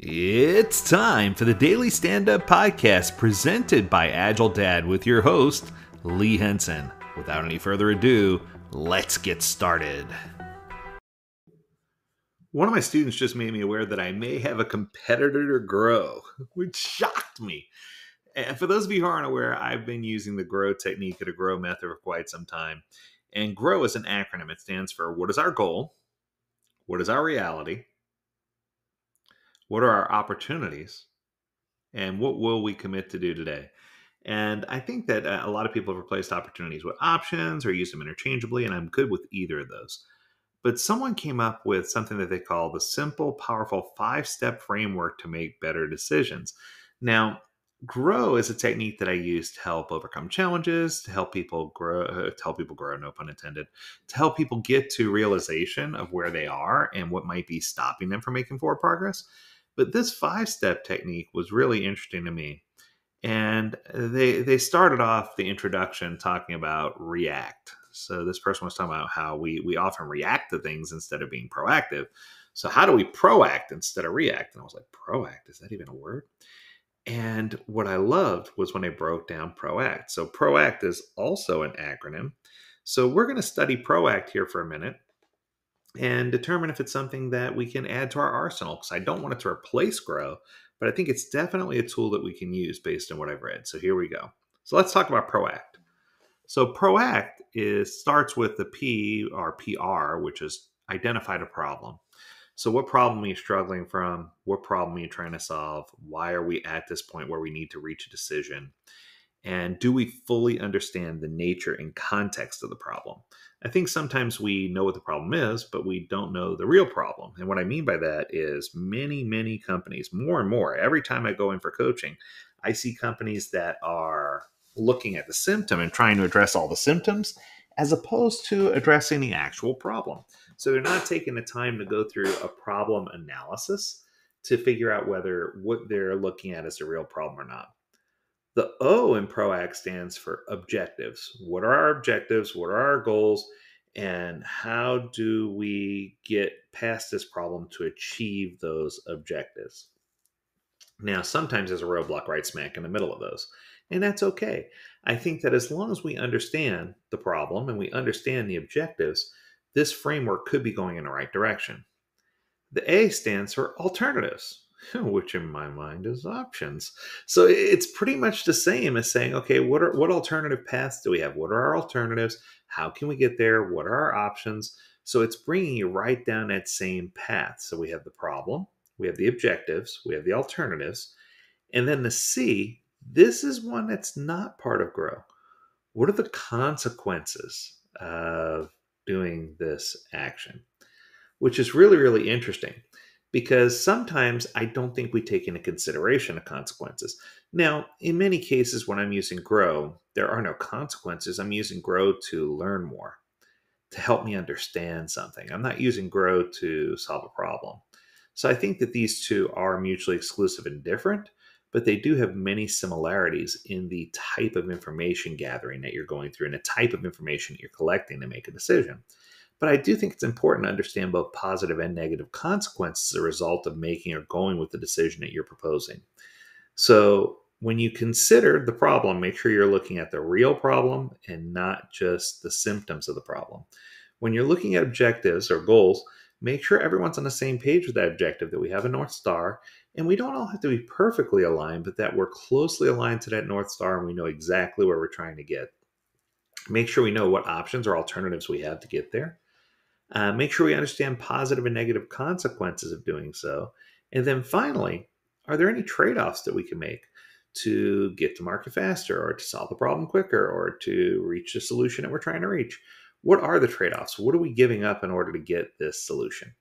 It's time for the Daily Stand Up Podcast presented by AgileDad with your host, Lee Henson. Without any further ado, let's get started. One of my students just made me aware that I may have a competitor to grow, which shocked me. And for those of you who aren't aware, I've been using the GROW technique or the GROW method for quite some time. And GROW is an acronym. It stands for what is our goal? What is our reality? What are our opportunities? And what will we commit to do today? And I think that a lot of people have replaced opportunities with options or used them interchangeably, and I'm good with either of those. But someone came up with something that they call the simple, powerful 5-step framework to make better decisions. Now, GROW is a technique that I use to help overcome challenges, to help people grow, no pun intended, to help people get to realization of where they are and what might be stopping them from making forward progress. But this 5-step technique was really interesting to me. And they started off the introduction talking about react. So this person was talking about how we often react to things instead of being proactive. So how do we proact instead of react? And I was like, proact, is that even a word? And what I loved was when they broke down PROACT. So PROACT is also an acronym. So we're going to study PROACT here for a minute and determine if it's something that we can add to our arsenal. Because I don't want it to replace GROW, but I think it's definitely a tool that we can use based on what I've read. So here we go. So let's talk about PROACT. So PROACT starts with the P or PR, which is identify the problem. So what problem are you struggling from? What problem are you trying to solve? Why are we at this point where we need to reach a decision? And do we fully understand the nature and context of the problem? I think sometimes we know what the problem is, but we don't know the real problem. And what I mean by that is many companies, more and more, every time I go in for coaching, I see companies that are looking at the symptom and trying to address all the symptoms as opposed to addressing the actual problem. So they're not taking the time to go through a problem analysis to figure out whether what they're looking at is a real problem or not. The O in PROACT stands for objectives. What are our objectives? What are our goals? And how do we get past this problem to achieve those objectives? Now, sometimes there's a roadblock right smack in the middle of those, and that's okay. I think that as long as we understand the problem and we understand the objectives, this framework could be going in the right direction. The A stands for alternatives, which in my mind is options. So it's pretty much the same as saying, okay, what alternative paths do we have? What are our alternatives? How can we get there? What are our options? So it's bringing you right down that same path. So we have the problem, we have the objectives, we have the alternatives, and then the C, this is one that's not part of GROW. What are the consequences of doing this action? Which is really interesting because sometimes I don't think we take into consideration the consequences. Now, in many cases, when I'm using GROW, there are no consequences. I'm using GROW to learn more, to help me understand something. I'm not using GROW to solve a problem. So I think that these two are mutually exclusive and different, but they do have many similarities in the type of information gathering that you're going through and the type of information that you're collecting to make a decision. But I do think it's important to understand both positive and negative consequences as a result of making or going with the decision that you're proposing. So when you consider the problem, make sure you're looking at the real problem and not just the symptoms of the problem. When you're looking at objectives or goals, make sure everyone's on the same page with that objective, that we have a North Star, and we don't all have to be perfectly aligned, but that we're closely aligned to that North Star and we know exactly where we're trying to get. Make sure we know what options or alternatives we have to get there. Make sure we understand positive and negative consequences of doing so. And then finally, are there any trade-offs that we can make to get to market faster or to solve the problem quicker or to reach the solution that we're trying to reach? What are the trade-offs? What are we giving up in order to get this solution?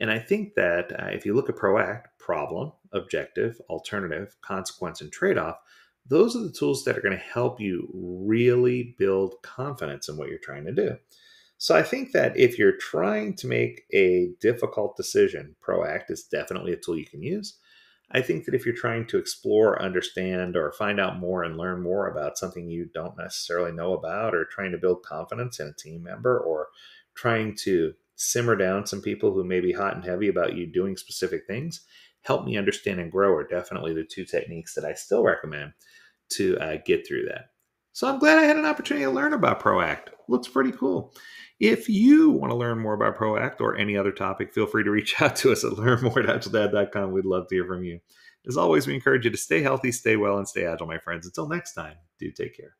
And I think that if you look at PROACT, problem, objective, alternative, consequence, and trade-off, those are the tools that are going to help you really build confidence in what you're trying to do. So I think that if you're trying to make a difficult decision, PROACT is definitely a tool you can use. I think that if you're trying to explore, understand, or find out more and learn more about something you don't necessarily know about, or trying to build confidence in a team member, or trying to simmer down some people who may be hot and heavy about you doing specific things, help me understand and grow are definitely the two techniques that I still recommend to get through that. So I'm glad I had an opportunity to learn about PROACT. Looks pretty cool. If you want to learn more about PROACT or any other topic, feel free to reach out to us at learnmore@agiledad.com. We'd love to hear from you. As always, we encourage you to stay healthy, stay well, and stay agile, my friends. Until next time, do take care.